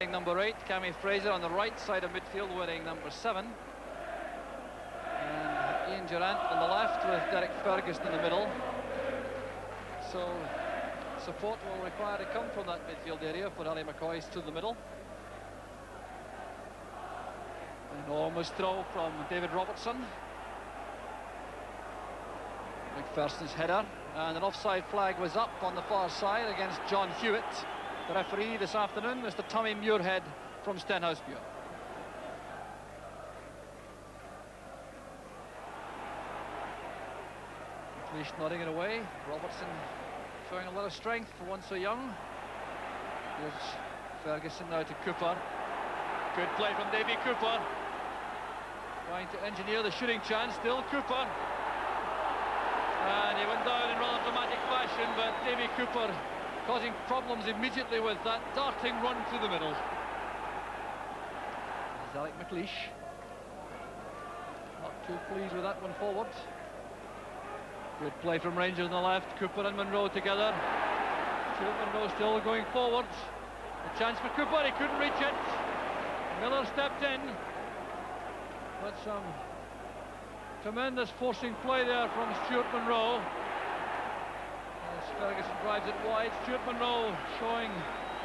Number 8, Cammy Fraser on the right side of midfield, wearing number 7. And Ian Durrant on the left with Derek Ferguson in the middle. So support will require to come from that midfield area for Ali McCoy through the middle. Enormous throw from David Robertson. McPherson's header, and an offside flag was up on the far side against John Hewitt. The referee this afternoon, Mr. Tommy Muirhead from Stenhousemuir. McLeish nodding it away. Robertson showing a lot of strength for one so young. Here's Ferguson now to Cooper. Good play from Davy Cooper. Trying to engineer the shooting chance, still Cooper. And he went down in rather dramatic fashion, but Davy Cooper causing problems immediately with that darting run through the middle. There's Alec McLeish. Not too pleased with that one forward. Good play from Rangers on the left. Cooper and Monroe together. Monroe still going forward. A chance for Cooper, he couldn't reach it. Miller stepped in. But some tremendous forcing play there from Stuart Monroe. As Ferguson drives it wide, Stuart Monroe showing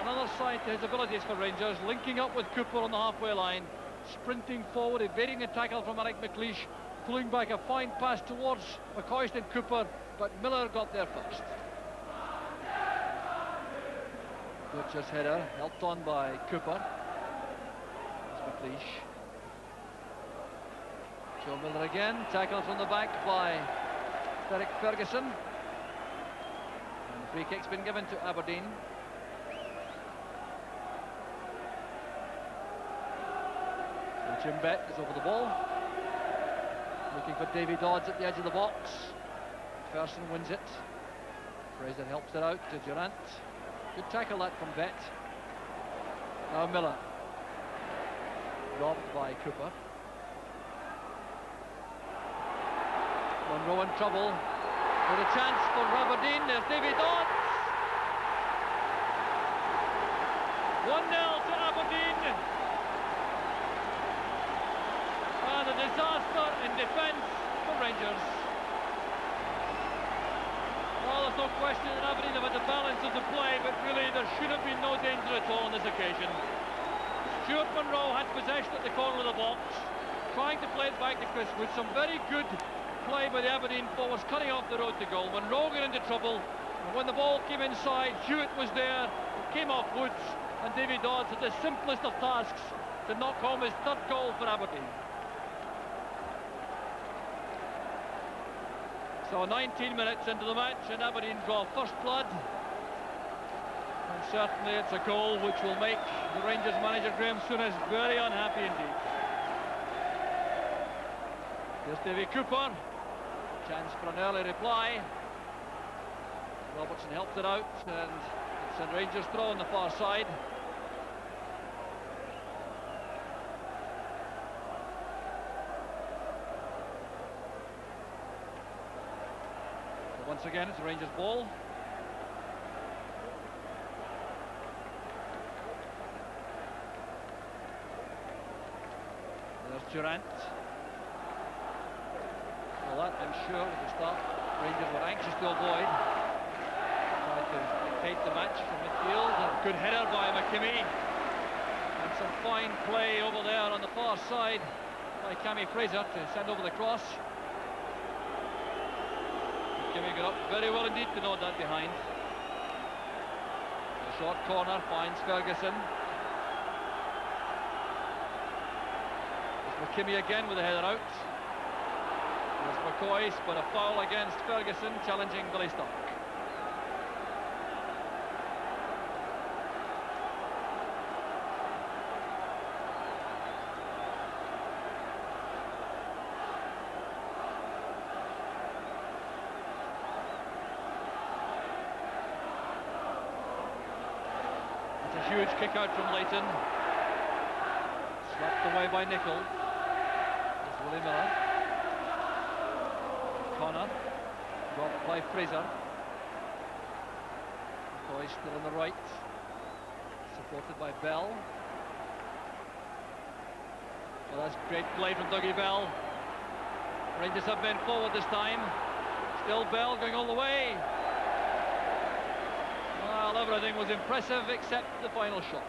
another side to his abilities for Rangers, linking up with Cooper on the halfway line, sprinting forward, evading a tackle from Alec McLeish, pulling back a fine pass towards McCoist and Cooper, but Miller got there first. Butcher's header, helped on by Cooper. There's McLeish. Joe Miller again, tackle from the back by Derek Ferguson. And the free kick's been given to Aberdeen. So Jim Bett is over the ball. Looking for Davy Dodds at the edge of the box. Ferguson wins it. Fraser helps it out to Durrant. Good tackle that from Bett. Now Miller. Robbed by Cooper. Monroe in trouble. With a chance for Aberdeen. There's Davy Dodds. 1-0 to Aberdeen. And a disaster in defence for Rangers. Well, there's no question that Aberdeen have had the balance of the play, but really there should have been no danger at all on this occasion. Stuart Monroe had possession at the corner of the box, trying to play it back to Chris with some very good play by the Aberdeen forwards, cutting off the road to goal. Monroe got into trouble, and when the ball came inside, Hewitt was there, it came off Woods, and Davy Dodds had the simplest of tasks to knock home his third goal for Aberdeen. So 19 minutes into the match, and Aberdeen draw first blood, and certainly it's a goal which will make the Rangers manager Graham Souness very unhappy indeed. Here's Davy Cooper. Chance for an early reply. Robertson helped it out, and it's a Rangers throw on the far side. So once again, it's a Rangers ball. There's Durrant. Well, that, I'm sure, at the start, Rangers were anxious to avoid. Tried to dictate the match from midfield. A good header by McKimmie. And some fine play over there on the far side by Cammy Fraser to send over the cross. McKimmie got up very well indeed to nod that behind. A short corner finds Ferguson. There's McKimmie again with a header out. There's McCoy, but a foul against Ferguson, challenging Billy Stark. It's a huge kick out from Leighton. Swept away by Nicol. There's Willie Miller. Connor, dropped by Fraser. McCoy still on the right. Supported by Bell. Well, that's great play from Dougie Bell. Rangers have men forward this time. Still Bell going all the way. Well, everything was impressive except the final shot.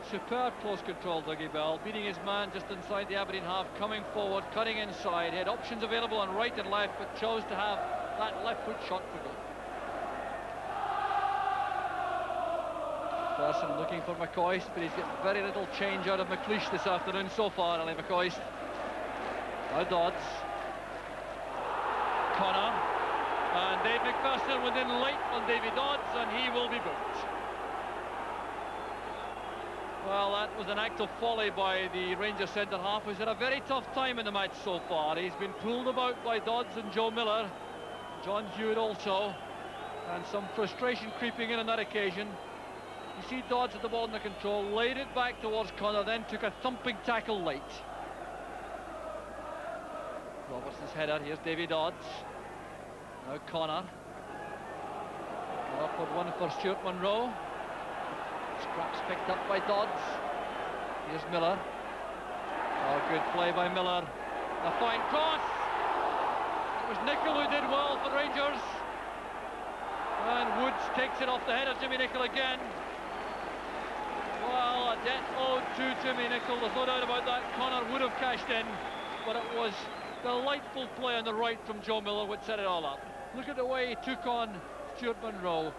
Superb close control, Dougie Bell, beating his man just inside the Aberdeen half, coming forward, cutting inside. He had options available on right and left, but chose to have that left foot shot for goal. Person looking for McCoist, but he's got very little change out of McLeish this afternoon so far, Ali McCoist. Now Dodds. Connor. And Dave McPherson within late on Davy Dodds, and he will be booked. Well, that was an act of folly by the Rangers centre-half, who's had a very tough time in the match so far. He's been pulled about by Dodds and Joe Miller, John Hewitt also, and some frustration creeping in on that occasion. You see Dodds at the ball under control, laid it back towards Connor, then took a thumping tackle late. Robertson's header, here's Davy Dodds. Now Connor. An upward one for Stuart Munro. Scraps picked up by Dodds. Here's Miller. Oh, good play by Miller. A fine cross. It was Nicol who did well for Rangers. And Woods takes it off the head of Jimmy Nicol again. Well, a debt owed to Jimmy Nicol, there's no doubt about that. Connor would have cashed in, but it was delightful play on the right from Joe Miller which set it all up. Look at the way he took on Stuart Munro,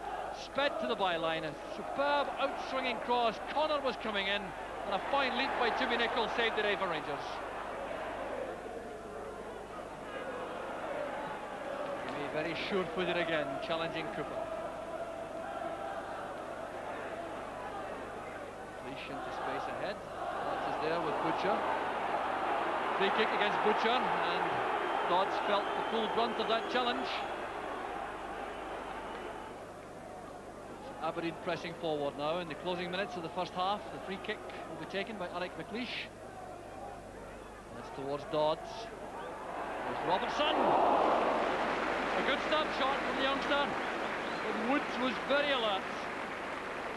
sped to the byline, a superb out-swinging cross. Connor was coming in, and a fine leap by Jimmy Nicol saved the day for Rangers. Jimmy very sure-footed again, challenging Cooper. Leash into space ahead. Dodds is there with Butcher. Free kick against Butcher, and Dodds felt the full brunt of that challenge. Aberdeen pressing forward now in the closing minutes of the first half. The free kick will be taken by Alec McLeish. That's towards Dodds. There's Robertson. A good snapshot from the youngster. But Woods was very alert.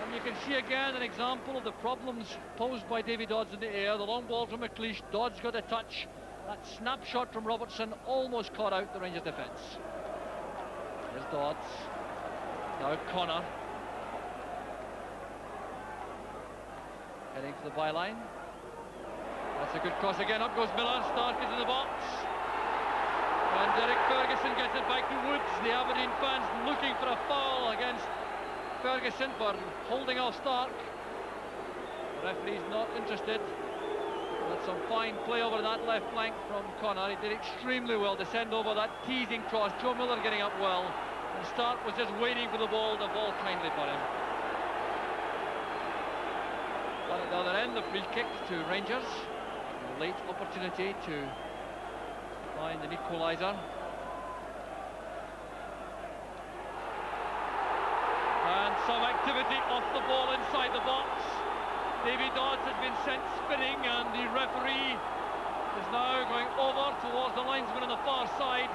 And you can see again an example of the problems posed by Davy Dodds in the air. The long ball from McLeish. Dodds got a touch. That snapshot from Robertson almost caught out the Rangers defence. There's Dodds. Now Connor. Heading for the byline. That's a good cross again. Up goes Miller. Stark is in the box. And Derek Ferguson gets it back to Woods. The Aberdeen fans looking for a foul against Ferguson for holding off Stark. The referee's not interested. That's some fine play over that left flank from Connor. He did extremely well to send over that teasing cross. Joe Miller getting up well. And Stark was just waiting for the ball to fall kindly for him. But at the other end, the free kick to Rangers. A late opportunity to find an equaliser. And some activity off the ball inside the box. Davy Dodds has been sent spinning, and the referee is now going over towards the linesman on the far side.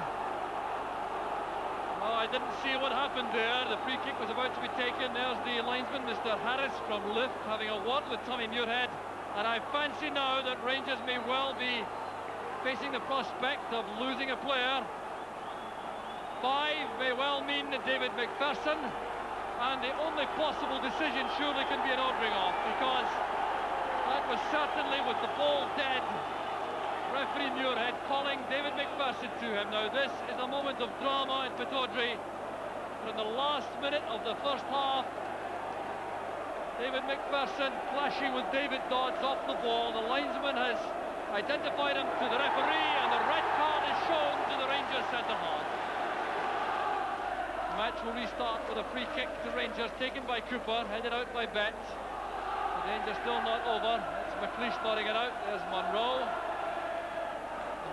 Oh, I didn't see what happened there. The free kick was about to be taken. There's the linesman, Mr. Harris from Lift, having a word with Tommy Muirhead. And I fancy now that Rangers may well be facing the prospect of losing a player. 5 may well mean David McPherson. And the only possible decision surely can be an ordering off, because that was certainly with the ball dead. Referee Muirhead calling David McPherson to him. Now this is a moment of drama in Pittodrie. But in the last minute of the first half, David McPherson clashing with David Dodds off the ball. The linesman has identified him to the referee, and the red card is shown to the Rangers centre-half. The match will restart with a free kick to Rangers, taken by Cooper, headed out by Bet. The danger still not over. It's McLeish nodding it out. There's Munro.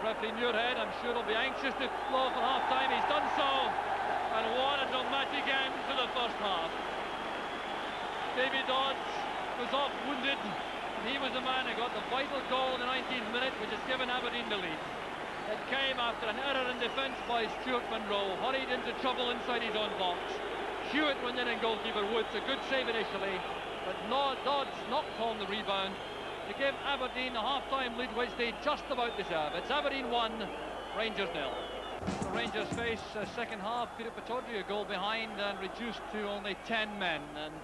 Referee Muirhead, I'm sure, will be anxious to blow for half-time. He's done so, and what a dramatic end to the first half. Davy Dodds was off wounded, and he was the man who got the vital goal in the 19th minute, which has given Aberdeen the lead. It came after an error in defence by Stuart Munro, hurried into trouble inside his own box. Hewitt went in and goalkeeper Woods. A good save initially, but Dodds knocked home the rebound to give Aberdeen a half-time lead, which they just about deserve. It's Aberdeen 1, Rangers 0. The Rangers face a second half. Peter Pittodrie a goal behind and reduced to only 10 men. And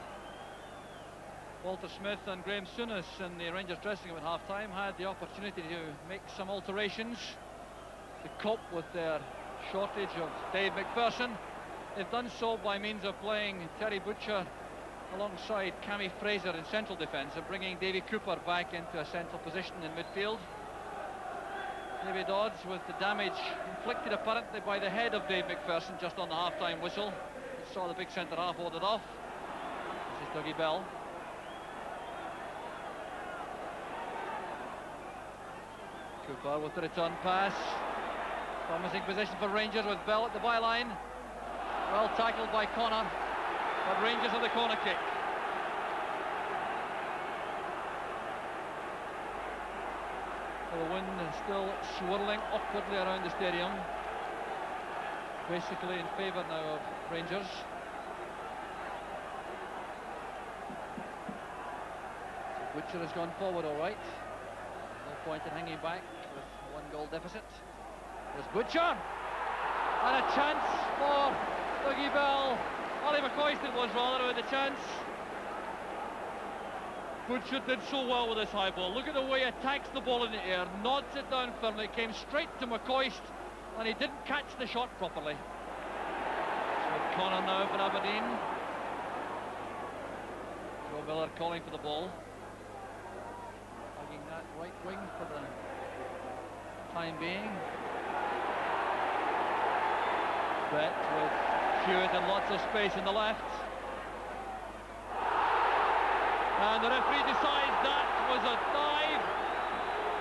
Walter Smith and Graham Souness in the Rangers dressing room at half-time had the opportunity to make some alterations to cope with their shortage of Dave McPherson. They've done so by means of playing Terry Butcher alongside Cammy Fraser in central defence and bringing Davy Cooper back into a central position in midfield. Davy Dodds with the damage inflicted apparently by the head of Dave McPherson just on the half-time whistle. He saw the big centre-half ordered off. This is Dougie Bell. Cooper with the return pass. Promising position for Rangers with Bell at the byline. Well tackled by Connor, but Rangers have the corner kick. The wind is still swirling awkwardly around the stadium, basically in favour now of Rangers. So Butcher has gone forward all right. No point in hanging back with one goal deficit. There's Butcher, and a chance for Dougie Bell. Ollie McCoyston was rather with the chance. Butcher did so well with this high ball. Look at the way he attacks the ball in the air, nods it down firmly, came straight to McCoist, and he didn't catch the shot properly. So Connor now for Aberdeen. Joe Miller calling for the ball. Hugging that right wing for the time being. Brett with Hewitt and lots of space in the left. And the referee decides that was a dive.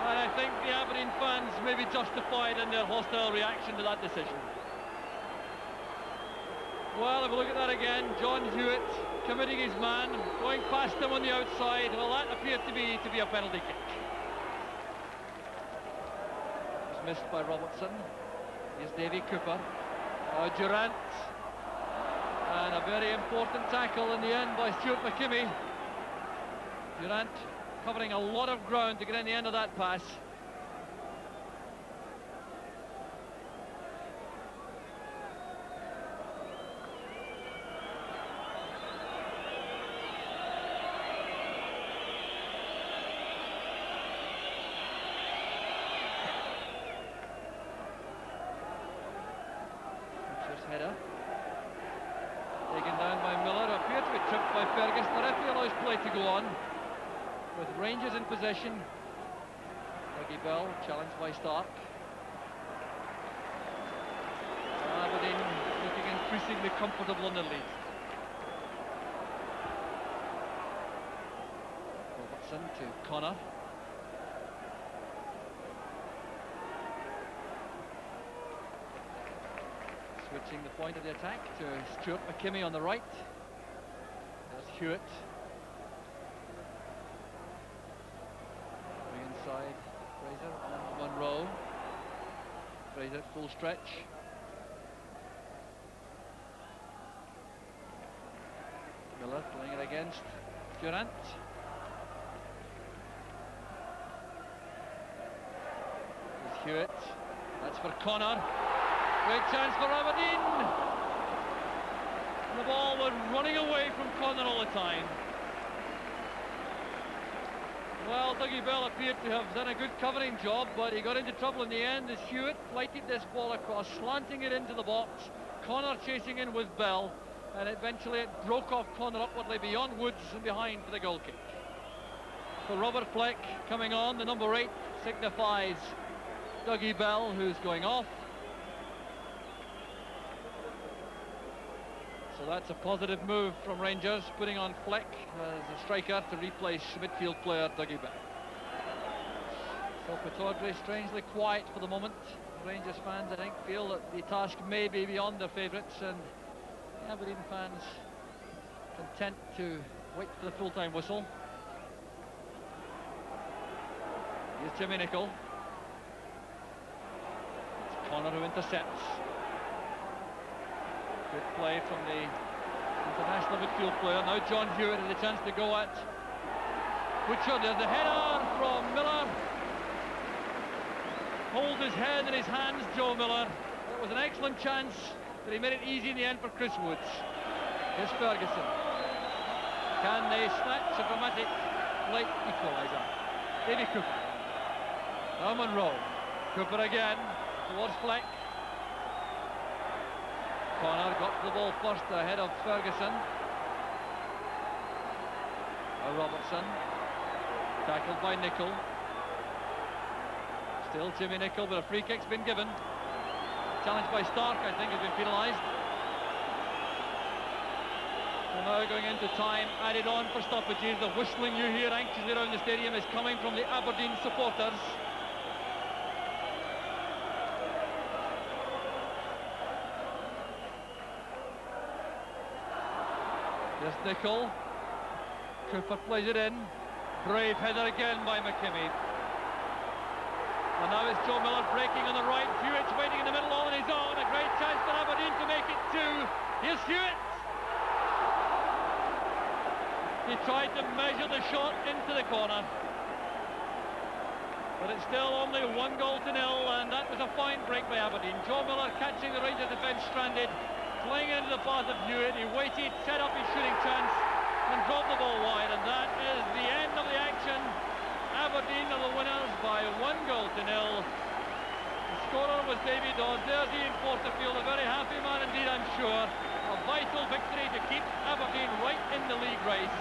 And I think the Aberdeen fans may be justified in their hostile reaction to that decision. Well, if we look at that again, John Hewitt committing his man, going past him on the outside. Well, that appeared to be a penalty kick. It was missed by Robertson. Here's Davy Cooper. Durant. And a very important tackle in the end by Stuart McKimmie. Durant covering a lot of ground to get in the end of that pass. Header taken down by Miller, appeared to be tripped by Fergus. The referee allows play to go on with Rangers in possession. Dougie Bell challenged by Stark. Aberdeen looking increasingly comfortable in the lead. Robertson to Connor. Switching the point of the attack to Stuart McKimmie on the right. There's Hewitt. Going inside Fraser on Monroe. Fraser full stretch. Miller playing it against Durant. There's Hewitt. That's for Connor. Great chance for Aberdeen. And the ball was running away from Connor all the time. Well, Dougie Bell appeared to have done a good covering job, but he got into trouble in the end as Hewitt flighted this ball across, slanting it into the box. Connor chasing in with Bell, and eventually it broke off Connor upwardly beyond Woods and behind for the goal kick. So Robert Fleck coming on, the number 8 signifies Dougie Bell, who's going off. So that's a positive move from Rangers, putting on Fleck as a striker to replace midfield player Dougie Bell. So Pittodrie strangely quiet for the moment. Rangers fans, I think, feel that the task may be beyond their favourites, and the Aberdeen fans content to wait for the full-time whistle. Here's Jimmy Nicholl. It's Connor who intercepts. Good play from the international midfield player. Now John Hewitt has a chance to go at Butcher. There's the header from Miller. Holds his head in his hands, Joe Miller. It was an excellent chance, but he made it easy in the end for Chris Woods. Here's Ferguson. Can they snatch a dramatic late equaliser? Davy Cooper. Now Monroe. Cooper again towards Fleck. Connor got the ball first ahead of Ferguson. Now Robertson. Tackled by Nicol. Still Jimmy Nicol, but a free kick's been given. Challenged by Stark, I think, has been penalised. So now going into time, added on for stoppages. The whistling you hear anxiously around the stadium is coming from the Aberdeen supporters. Yes, Nicol. Cooper plays it in. Brave header again by McKimmie. And now it's Joe Miller breaking on the right. Hewitt's waiting in the middle all on his own. A great chance for Aberdeen to make it two. Here's Hewitt. He tried to measure the shot into the corner. But it's still only 1-0, and that was a fine break by Aberdeen. Joe Miller catching the Rangers defence stranded, flying into the path of Hewitt. He waited, set up his shooting chance, and dropped the ball wide, and that is the end of the action. Aberdeen are the winners by 1-0. The scorer was Davy Dodds. There's Ian Porterfield, a very happy man indeed, I'm sure. A vital victory to keep Aberdeen right in the league race.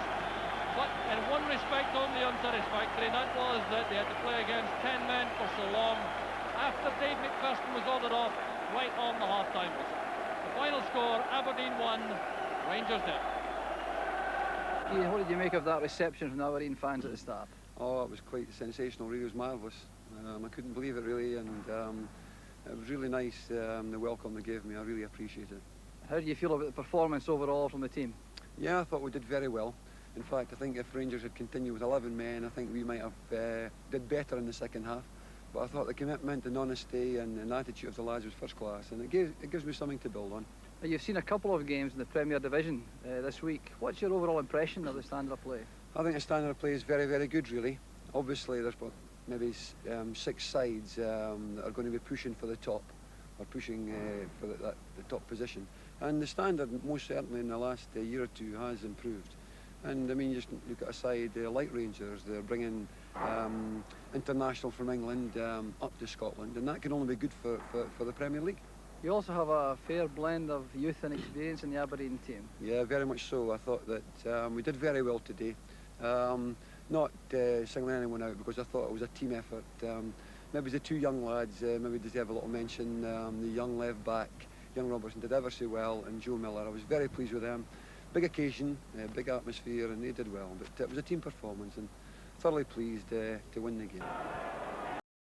But in one respect only unsatisfactory, and that was that they had to play against 10 men for so long after Dave McPherson was ordered off right on the half-time whistle. The final score, Aberdeen 1, Rangers 0. Ian, what did you make of that reception from the Aberdeen fans at the start? Oh, it was quite sensational, really. It was marvellous. I couldn't believe it, really, and it was really nice, the welcome they gave me. I really appreciate it. How do you feel about the performance overall from the team? Yeah, I thought we did very well. In fact, I think if Rangers had continued with 11 men, I think we might have did better in the second half. But I thought the commitment and honesty and attitude of the lads was first class, and it gives me something to build on. You've seen a couple of games in the Premier Division this week. What's your overall impression of the standard of play? I think the standard of play is very, very good, really. Obviously, there's maybe 6 sides that are going to be pushing for the top, or pushing for the top position. And the standard, most certainly in the last year or two, has improved. And I mean, just look at a side like Rangers. They're bringing international from England up to Scotland, and that can only be good for the Premier League. You also have a fair blend of youth and experience in the Aberdeen team. Yeah, very much so. I thought that we did very well today. Not singling anyone out, because I thought it was a team effort. Maybe the 2 young lads maybe deserve a little mention. The young left back, young Robertson, did ever so well, and Joe Miller. I was very pleased with them. Big occasion, big atmosphere, and they did well. But it was a team performance, and thoroughly pleased to win the game.